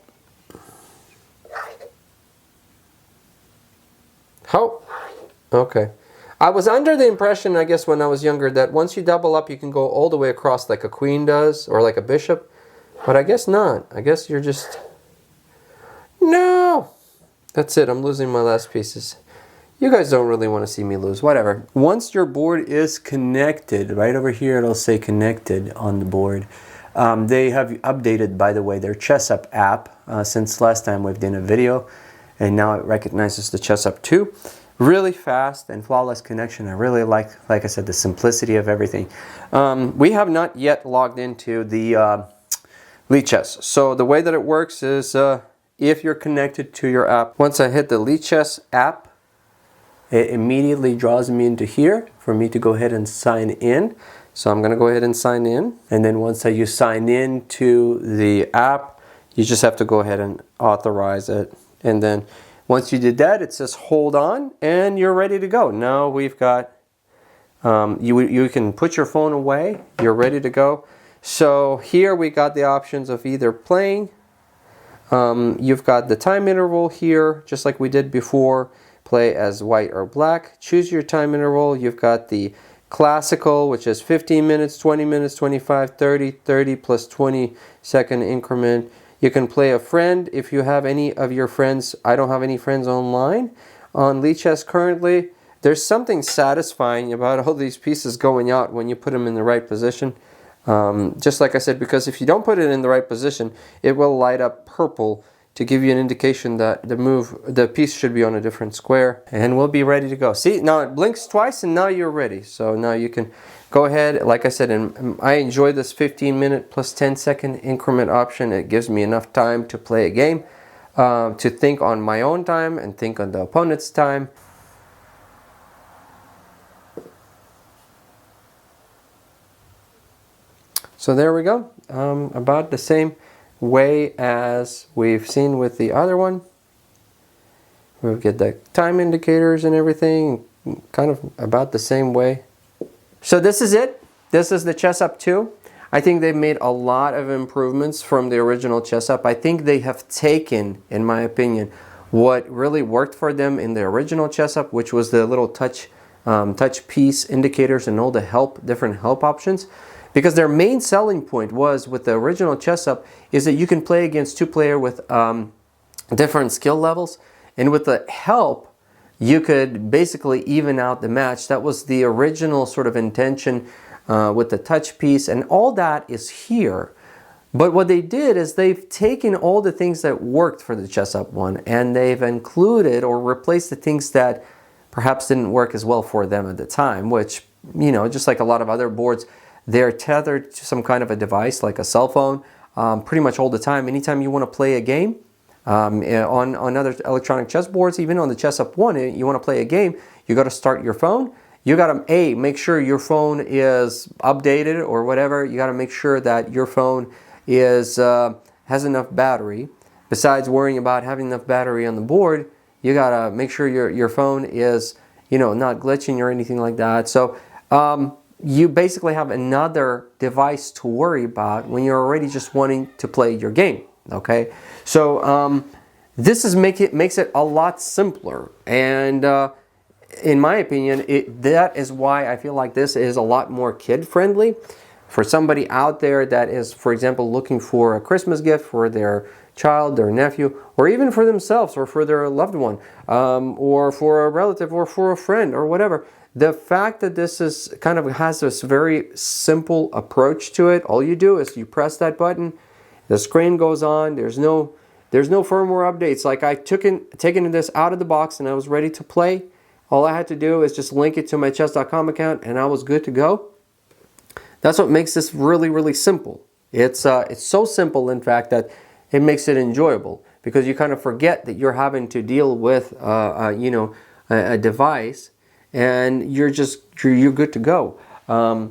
How? Okay. I was under the impression, I guess, when I was younger, that once you double up, you can go all the way across like a queen does, or like a bishop. But I guess not. I guess you're just... No! That's it. I'm losing my last pieces. You guys don't really want to see me lose. Whatever. Once your board is connected, right over here it'll say connected on the board. They have updated, by the way, their ChessUp app since last time we've done a video. And now it recognizes the ChessUp 2. Really fast and flawless connection. I really like I said, the simplicity of everything. We have not yet logged into the... Lichess. So the way that it works is if you're connected to your app, once I hit the Lichess app, it immediately draws me into here for me to go ahead and sign in. So I'm going to go ahead and sign in. And then once you sign in to the app, you just have to go ahead and authorize it. And then once you did that, it says hold on and you're ready to go. Now we've got, you can put your phone away. You're ready to go. So here we got the options of either playing. You've got the time interval here, just like we did before. Play as white or black. Choose your time interval. You've got the classical, which is 15 minutes, 20 minutes, 25, 30, 30 plus 20-second increment. You can play a friend if you have any of your friends. I don't have any friends online on Lichess currently. There's something satisfying about all these pieces going out when you put them in the right position. Just like I said, because if you don't put it in the right position, it will light up purple to give you an indication that the piece should be on a different square, and we'll be ready to go. See, now it blinks twice and now you're ready. So now you can go ahead, like I said, and I enjoy this 15-minute plus 10-second increment option. It gives me enough time to play a game, to think on my own time and think on the opponent's time. So there we go, about the same way as we've seen with the other one. We'll get the time indicators and everything, kind of about the same way. So this is it. This is the ChessUp 2. I think they've made a lot of improvements from the original ChessUp. I think they have taken, in my opinion, what really worked for them in the original ChessUp, which was the little touch piece indicators and all the different help options. Because their main selling point was, with the original ChessUp, is that you can play against two players with different skill levels. And with the help, you could basically even out the match. That was the original sort of intention with the touch piece. And all that is here. But what they did is they've taken all the things that worked for the ChessUp 1, and they've included or replaced the things that perhaps didn't work as well for them at the time. Which, you know, just like a lot of other boards, they're tethered to some kind of a device like a cell phone pretty much all the time. Anytime you want to play a game on other electronic chessboards, even on the ChessUp 1, you want to play a game, you got to start your phone. You got to make sure your phone is updated or whatever. You got to make sure that your phone is has enough battery. Besides worrying about having enough battery on the board, you got to make sure your phone is, you know, not glitching or anything like that. So you basically have another device to worry about when you're already just wanting to play your game. Okay, so this makes it a lot simpler, and in my opinion, that is why I feel like this is a lot more kid-friendly for somebody out there that is, for example, looking for a Christmas gift for their child, their nephew, or even for themselves or for their loved one, or for a relative or for a friend or whatever. The fact that this is kind of has this very simple approach to it. All you do is you press that button, the screen goes on. There's no firmware updates. Like I taken this out of the box and I was ready to play. All I had to do is just link it to my chess.com account and I was good to go. That's what makes this really, really simple. It's so simple, in fact, that it makes it enjoyable, because you kind of forget that you're having to deal with a device, and you're good to go. I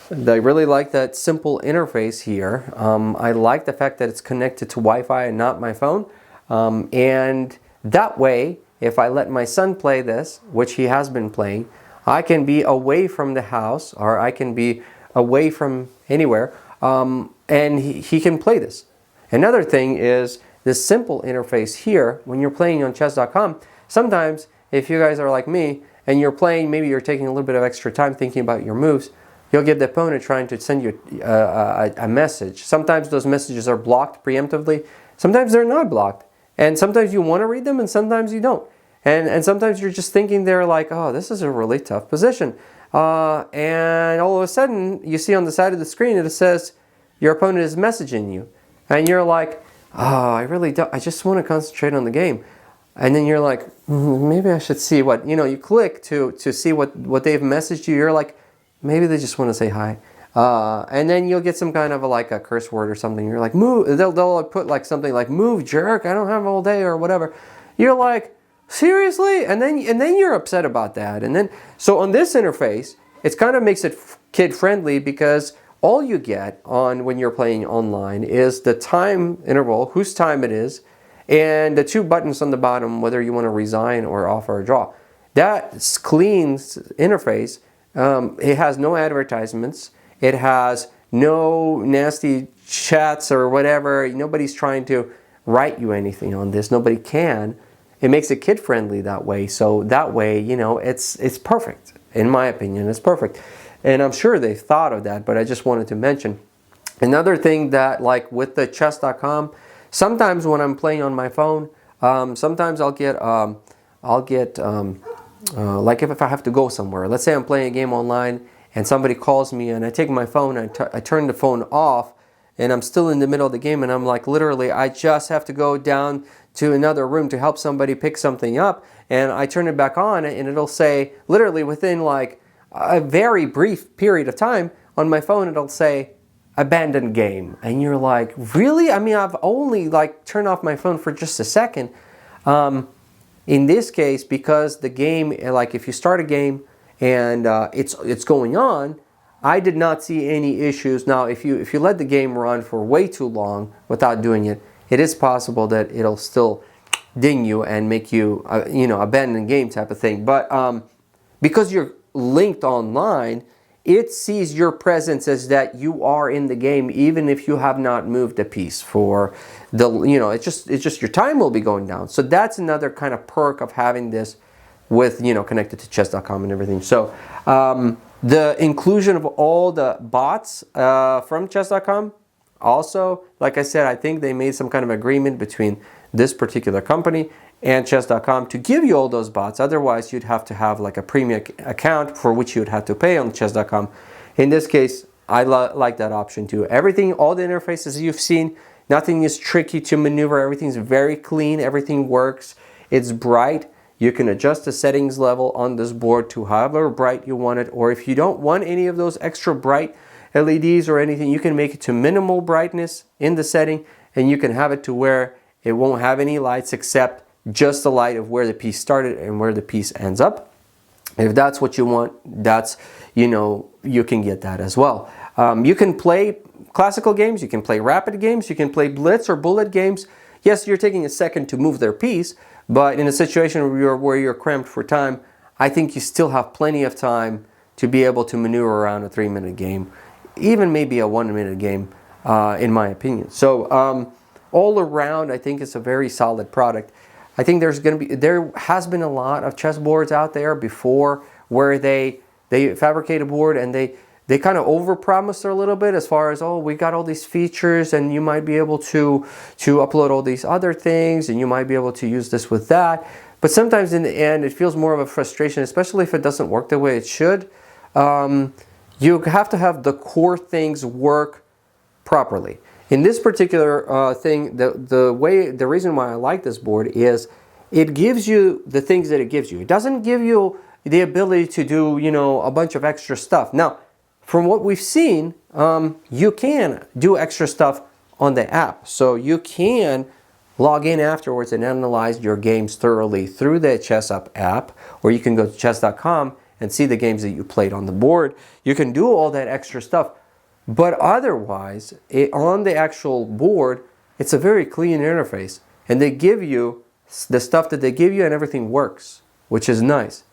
really like that simple interface here. I like the fact that it's connected to Wi-Fi and not my phone. And that way, if I let my son play this, which he has been playing, I can be away from the house, or I can be away from anywhere, and he can play this. Another thing is this simple interface here. When you're playing on chess.com, sometimes if you guys are like me and you're playing, maybe you're taking a little bit of extra time thinking about your moves, you'll get the opponent trying to send you a message. Sometimes those messages are blocked preemptively. Sometimes they're not blocked. And sometimes you want to read them and sometimes you don't. And sometimes you're just thinking they're like, oh, this is a really tough position. And all of a sudden, you see on the side of the screen, it says your opponent is messaging you. And you're like, oh, I really don't. I just want to concentrate on the game. And then you're like, maybe I should see what, you click to see what they've messaged you. You're like, maybe they just want to say hi. And then you'll get some kind of a curse word or something. You're like, move. They'll put like something like, move, jerk. I don't have all day or whatever. You're like, seriously? And then you're upset about that. And then, so on this interface, it kind of makes it kid friendly, because all you get when you're playing online is the time interval, whose time it is, and the two buttons on the bottom, whether you want to resign or offer a draw. That clean interface. It has no advertisements. It has no nasty chats or whatever. Nobody's trying to write you anything on this. Nobody can. It makes it kid friendly that way. So that way, you know, it's perfect. In my opinion, it's perfect. And I'm sure they've thought of that, but I just wanted to mention. Another thing that, like with the chess.com, sometimes when I'm playing on my phone, sometimes I'll get like if I have to go somewhere. Let's say I'm playing a game online and somebody calls me and I take my phone and I turn the phone off and I'm still in the middle of the game and I'm like, literally, I just have to go down to another room to help somebody pick something up, and I turn it back on and it'll say, literally within like a very brief period of time on my phone, it'll say abandoned game. And you're like, really? I mean, I've only like turned off my phone for just a second. In this case, because the game, like if you start a game and it's going on, I did not see any issues. Now, if you let the game run for way too long without doing it, it is possible that it'll still ding you and make you, you know, abandon game type of thing. But because you're linked online, it sees your presence as that you are in the game, even if you have not moved a piece for the, you know, it's just your time will be going down. So that's another kind of perk of having this with, you know, connected to chess.com and everything. So the inclusion of all the bots from chess.com, also, like I said, I think they made some kind of agreement between this particular company and chess.com to give you all those bots. Otherwise, you'd have to have like a premium account for which you would have to pay on chess.com. In this case, I like that option too. Everything, all the interfaces you've seen, nothing is tricky to maneuver. Everything's very clean. Everything works. It's bright. You can adjust the settings level on this board to however bright you want it. Or if you don't want any of those extra bright LEDs or anything, you can make it to minimal brightness in the setting, and you can have it to where it won't have any lights except just the light of where the piece started and where the piece ends up. If that's what you want, that's, you know, you can get that as well. You can play classical games, you can play rapid games, you can play blitz or bullet games. Yes, you're taking a second to move their piece, but in a situation where you're cramped for time, I think you still have plenty of time to be able to maneuver around a 3-minute game, even maybe a 1-minute game, in my opinion. So all around, I think it's a very solid product. I think there has been a lot of chessboards out there before where they fabricate a board and they kind of overpromise a little bit as far as, oh, we got all these features and you might be able to upload all these other things and you might be able to use this with that. But sometimes in the end, it feels more of a frustration, especially if it doesn't work the way it should. You have to have the core things work properly. In this particular thing, the reason why I like this board is it gives you the things that it gives you. It doesn't give you the ability to do, you know, a bunch of extra stuff. Now, from what we've seen, you can do extra stuff on the app. So you can log in afterwards and analyze your games thoroughly through the ChessUp app, or you can go to chess.com and see the games that you played on the board. You can do all that extra stuff. But otherwise, on the actual board, it's a very clean interface. And they give you the stuff that they give you and everything works, which is nice.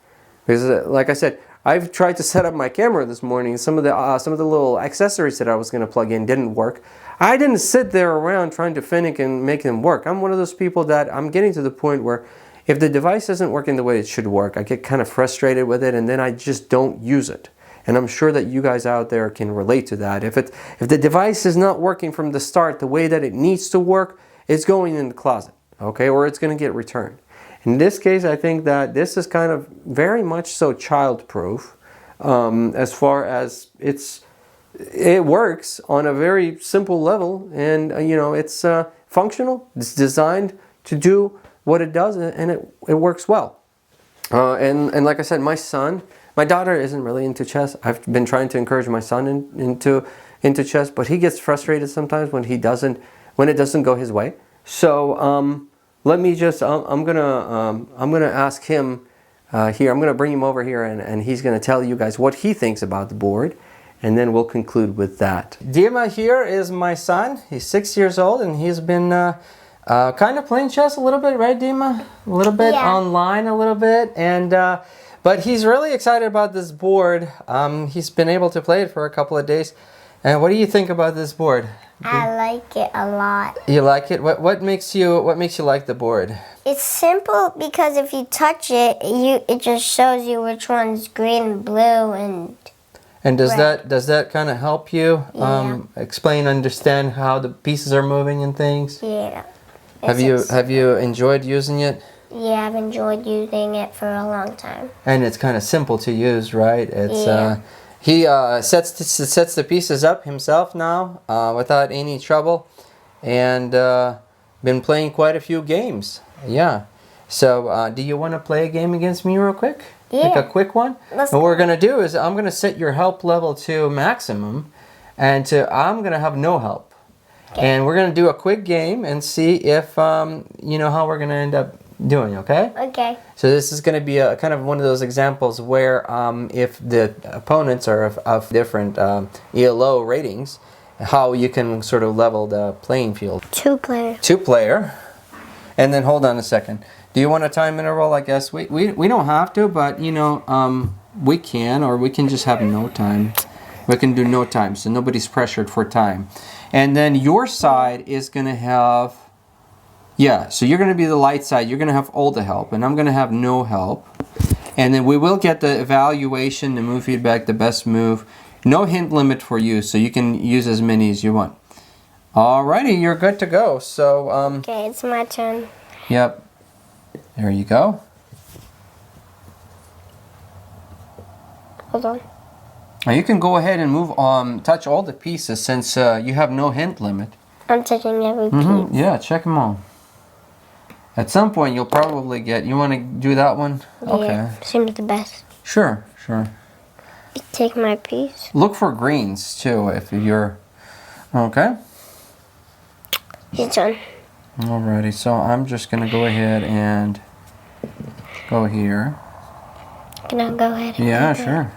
Because like I said, I've tried to set up my camera this morning. Some of the little accessories that I was going to plug in didn't work. I didn't sit there around trying to finick and make them work. I'm one of those people that I'm getting to the point where if the device isn't working the way it should work, I get kind of frustrated with it and then I just don't use it. And I'm sure that you guys out there can relate to that. If the device is not working from the start the way that it needs to work, it's going in the closet, okay? Or it's going to get returned. In this case, I think that this is kind of very much so child-proof as far as it works on a very simple level, and you know, it's functional. It's designed to do what it does, and it works well. And like I said, my daughter isn't really into chess. I've been trying to encourage my son into chess, but he gets frustrated sometimes when it doesn't go his way. So let me just I'm gonna ask him here. I'm gonna bring him over here, and he's gonna tell you guys what he thinks about the board, and then we'll conclude with that. Dima here is my son. He's 6 years old, and he's been kind of playing chess a little bit, right, Dima? A little bit, yeah. Online a little bit, and but he's really excited about this board. He's been able to play it for a couple of days, And what do you think about this board? I like it a lot. You like it? What makes you like the board? It's simple because if you touch it, it just shows you which one's green, blue, and does red. that kind of help you understand how the pieces are moving and things? Yeah. Have you enjoyed using it? Yeah, I've enjoyed using it for a long time. And it's kind of simple to use, right? It's Yeah. he sets the pieces up himself now without any trouble, and been playing quite a few games. Yeah. So do you want to play a game against me real quick? Yeah. Like a quick one? Let's And what we're going to do is I'm going to set your help level to maximum, and I'm going to have no help. Okay. And we're going to do a quick game and see if, you know, how we're going to end up doing, okay? Okay. So this is going to be a kind of one of those examples where if the opponents are of different ELO ratings, how you can sort of level the playing field. 2-player. 2-player. And then hold on a second. Do you want a time interval? I guess we don't have to, but you know, we can, or we can just have no time. We can do no time, so nobody's pressured for time. And then your side is going to have, yeah, so you're going to be the light side. You're going to have all the help, and I'm going to have no help. And then we will get the evaluation, the move feedback, the best move. No hint limit for you, so you can use as many as you want. Alrighty, you're good to go. So, Okay, it's my turn. yep. There you go. Hold on. Now you can go ahead and move touch all the pieces since you have no hint limit. I'm taking every piece. Yeah, check them all. At some point you'll probably get, you want to do that one? Okay. Yeah, seems the best. Sure. Take my piece. Look for greens too if you're, okay. Your turn. Alrighty, so I'm just going to go ahead and go here. Can I go ahead and Yeah, do sure.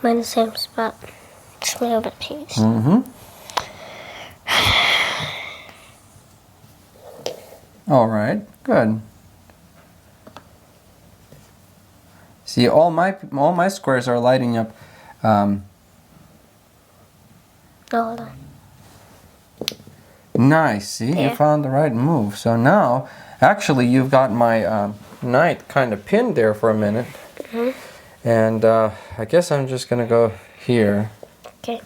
I'm in the same spot. Just move a piece. Alright, good. See, all my squares are lighting up. Hold on. Nice. See, Yeah. you found the right move. So now, actually, you've got my knight kind of pinned there for a minute. And I guess I'm just going to go here. Okay.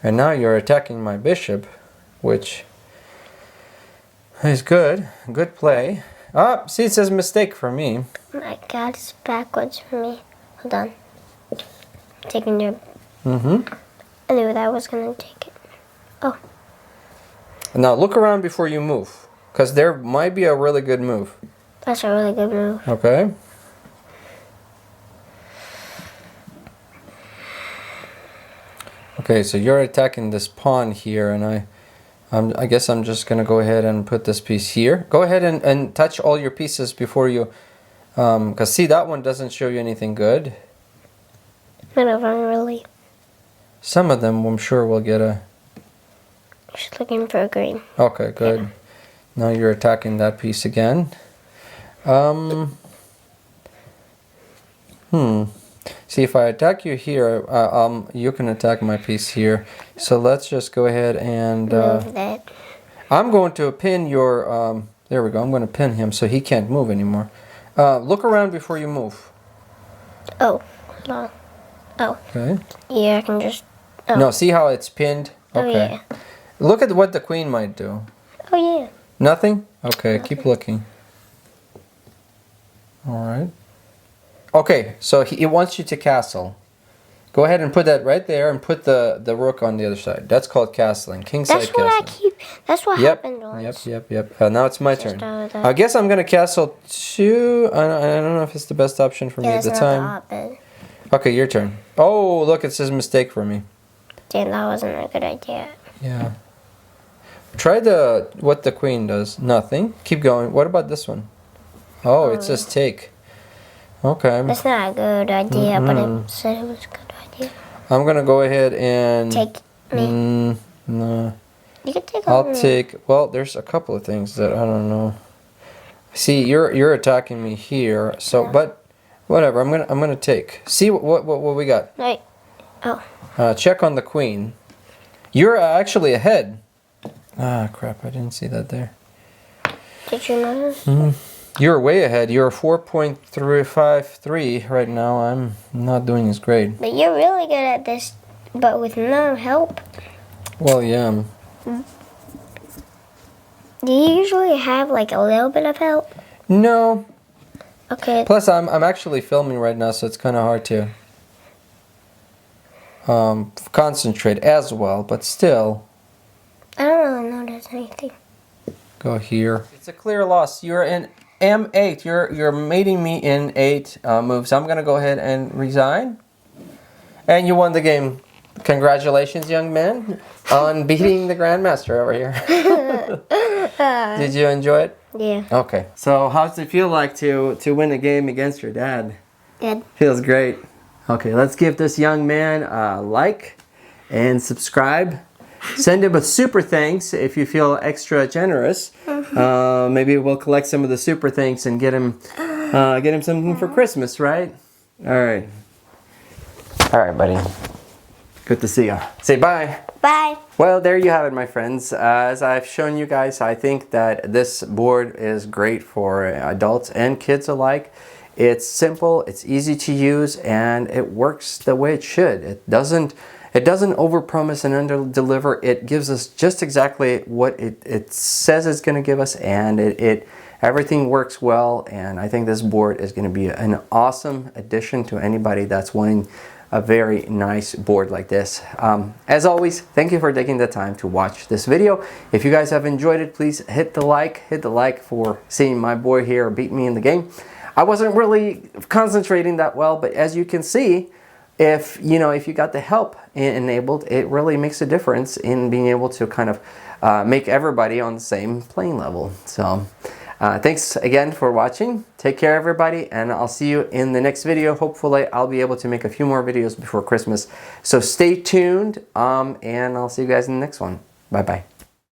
And now you're attacking my bishop, which is good. Good play. Oh, see, it says mistake for me. My God, it's backwards for me. Hold on. Taking your... I knew that I was going to take it. Oh. Now look around before you move, because there might be a really good move. That's a really good move. Okay. Okay, so you're attacking this pawn here, and I guess I'm just gonna go ahead and put this piece here. Go ahead and touch all your pieces before you, because see, that one doesn't show you anything good. None of them really. Some of them, I'm sure, will get a. Just looking for a green. Okay, good. Yeah. Now you're attacking that piece again. See, if I attack you here, you can attack my piece here. So let's just go ahead and... Move that. I'm going to pin your... there we go. I'm going to pin him so he can't move anymore. Look around before you move. Oh, hold on. Oh. Okay. Yeah, I can just... Oh. No, see how it's pinned? Okay. Oh, yeah. Look at what the queen might do. Oh, yeah. Nothing? Okay, keep looking. All right. Okay, so he wants you to castle. Go ahead and put that right there and put the rook on the other side. That's called castling. Kingside That's what I castling. keep... That's what happened once. Yep. Now it's my turn. that. I guess I'm going to castle two. I don't know if it's the best option for me Yeah, at the that's time. not the opposite. Okay, your turn. Oh, look, it says mistake for me. Damn, that wasn't a good idea. Yeah. Try what the queen does. Nothing. Keep going. What about this one? Oh, it says take. Okay. That's not a good idea, but it said it was a good idea. I'm gonna go ahead and Take me. No. You can take all I'll take. Well, there's a couple of things that I don't know. See, you're attacking me here. So, but Whatever. I'm gonna take. See what we got. Right. Oh. Check on the queen. You're actually ahead. Ah, crap! I didn't see that there. Did you notice? You're way ahead. You're 4.353 right now. I'm not doing as great. But you're really good at this, but with no help. Well, yeah. Do you usually have like a little bit of help? No. Okay. Plus, I'm actually filming right now, so it's kind of hard to concentrate as well. But still. I don't really notice anything. Go here. It's a clear loss. You're in M8. You're mating me in 8 moves. I'm gonna go ahead and resign. And you won the game. Congratulations, young man, on beating the Grandmaster over here. Did you enjoy it? Yeah. Okay. So how does it feel like to win a game against your dad? Good. Feels great. Okay, let's give this young man a like and subscribe. Send him a super thanks if you feel extra generous. Maybe we'll collect some of the super thanks and get him something for Christmas, right? All right. All right, buddy. Good to see you. Say bye. Bye. Well, there you have it, my friends. As I've shown you guys, I think that this board is great for adults and kids alike. It's simple, it's easy to use, and it works the way it should. It doesn't overpromise and underdeliver. It gives us just exactly what it says it's going to give us, and everything works well. And I think this board is going to be an awesome addition to anybody that's wanting a very nice board like this. As always, thank you for taking the time to watch this video. If you guys have enjoyed it, please hit the like for seeing my boy here beat me in the game. I wasn't really concentrating that well, but as you can see, if you got the help enabled, it really makes a difference in being able to kind of make everybody on the same playing level. So thanks again for watching. Take care, everybody, and I'll see you in the next video. Hopefully I'll be able to make a few more videos before Christmas, so stay tuned, and I'll see you guys in the next one. Bye bye.